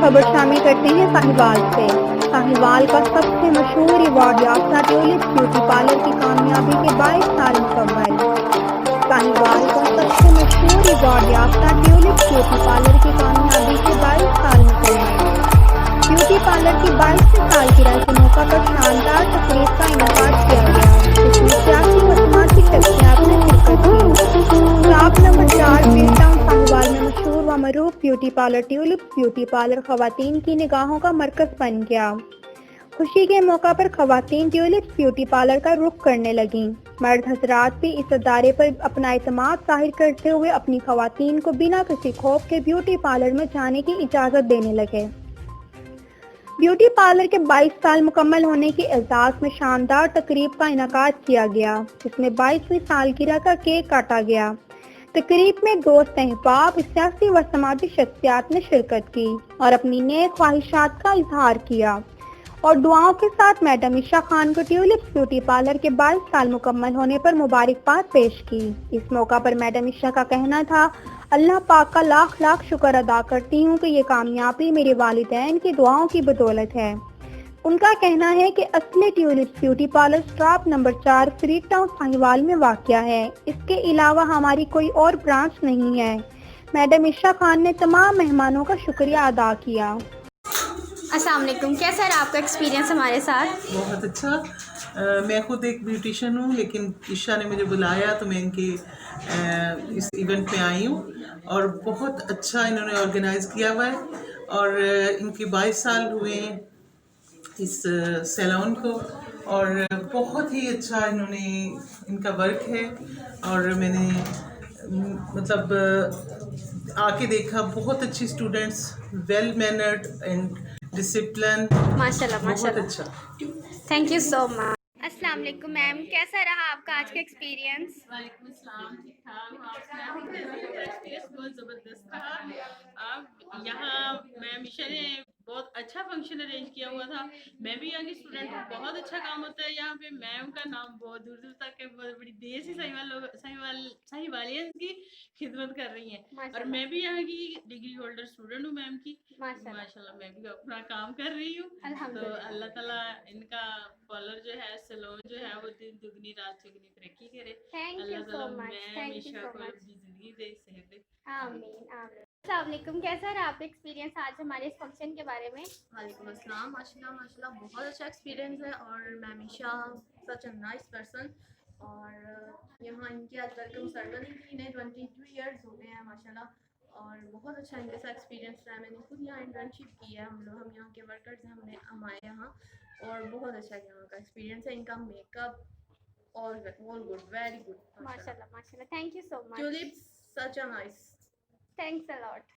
खबर शामिल करते हैं साहिवाल से। साहिवाल का सबसे मशहूर अवार्ड याफ्ता ट्यूलिप ब्यूटी पार्लर की कामयाबी के 22 साल मुकम्मल। साहिवाल का सबसे मशहूर अवार्ड याफ्ता ट्यूलिप ब्यूटी पार्लर की कामयाबी के 22 साल मुकम्मल। ब्यूटी पार्लर की 22वीं सालगिरह के मौका पर शानदार तकरीब का इनेकाद किया गया, जिसमें सियासी व समाजी शख्सियात ने शिरकत की। Shop number 4 field town Sahiwal में मशहूर व मरूफ beauty parlour tulip beauty parlour खवातीन की निगाहों का मरकज बन गया। खुशी के मौका पर खवातीन ट्यूलिप ब्यूटी पार्लर का रुख करने लगीं। मर्द हजरात भी इस अदारे पर अपना एतमाद जाहिर करते हुए अपनी खवातीन को बिना किसी खौफ के ब्यूटी पार्लर में जाने की इजाज़त देने लगे। ब्यूटी पार्लर के 22 साल मुकम्मल होने के एजाज में शानदार तकरीब का इनेकाद किया गया, जिसमें 22वीं सालगिरह का केक काटा गया। तकरीब में दोस्त अहबाब, सियासी व समाजी शख्सियात ने शिरकत की और अपनी नेक ख्वाहिशात का इजहार किया और दुआओं के साथ मैडम ईशा खान को ट्यूलिप ब्यूटी पार्लर के 22 साल मुकम्मल होने पर मुबारकबाद पेश की। इस मौका पर मैडम ईशा का कहना था, अल्लाह पाक का लाख लाख शुक्र अदा करती हूँ कि ये कामयाबी मेरे वालिदैन की दुआओं की बदौलत है। उनका कहना है कि असली tulip beauty parlour stop number 4 field town Sahiwal में वाक़या है। इसके अलावा हमारी कोई और ब्रांच नहीं है। मैडम ईशा खान ने तमाम मेहमानों का शुक्रिया अदा किया। अस्सलाम वालेकुम, कैसा रहा आपका एक्सपीरियंस हमारे साथ? बहुत अच्छा। मैं खुद एक ब्यूटिशियन हूँ, लेकिन ईशा ने मुझे बुलाया तो मैं इनके इस इवेंट में आई हूँ और बहुत अच्छा इन्होंने ऑर्गेनाइज़ किया हुआ है और इनके 22 साल हुए हैं इस सैलून को और बहुत ही अच्छा इन्होंने इनका वर्क है और मैंने मतलब आके देखा, बहुत अच्छी students, well mannered and discipline, माशाल्लाह बहुत माशाल्लाह। अच्छा। Thank you so much. अस्सलाम वालेकुम मैम, कैसा रहा आपका आज का एक्सपीरियंस? वालेकुम अस्सलाम, ठीक ठाक। आप सुनाएं? एक्सपीरियंस बहुत ज़बरदस्त रहा। अब यहाँ मैम ईशा ने बहुत अच्छा फंक्शन अरेंज किया हुआ था। मैं भी यहाँ की स्टूडेंट हूँ, बहुत अच्छा काम होता है यहाँ पे। मैम का नाम बहुत दूर दूर तक है, बहुत बड़ी देर से साहिवालियंस की खिदमत कर रही हैं और मैं भी यहाँ की डिग्री होल्डर स्टूडेंट हूँ मैम की। माशाल्लाह मैं भी अपना काम कर रही हूँ। तो अल्लाह ताला इनका पार्लर जो है, सैलून जो है, वो दिन दुगनी रात चुगनी तरक्की करे। अल्लाह ताला मैं ईशा को लंबी जिंदगी दे, सेहत दे। आमीन आमीन। अस्सलाम वालेकुम, कैसा रहा आपका एक्सपीरियंस आज हमारे इस फंक्शन के बारे में? वालेकुम अस्सलाम, माशाल्लाह माशाल्लाह बहुत अच्छा एक्सपीरियंस है और ma'am Isha such a nice person. और यहाँ इनकी आज वेलकम सेरेमनी थी, इन्हें 22 ईयर्स हो गए हैं माशाल्लाह और बहुत अच्छा इनके साथ एक्सपीरियंस रहा है। मैंने खुद यहाँ इंटर्नशिप की है, हम यहाँ के वर्कर्स हैं, हम आए यहाँ और बहुत अच्छा यहाँ का एक्सपीरियंस है। इनका makeup all good, very good माशाल्लाह माशाल्लाह। Thank you so much. Tulips such a nice. Thanks a lot.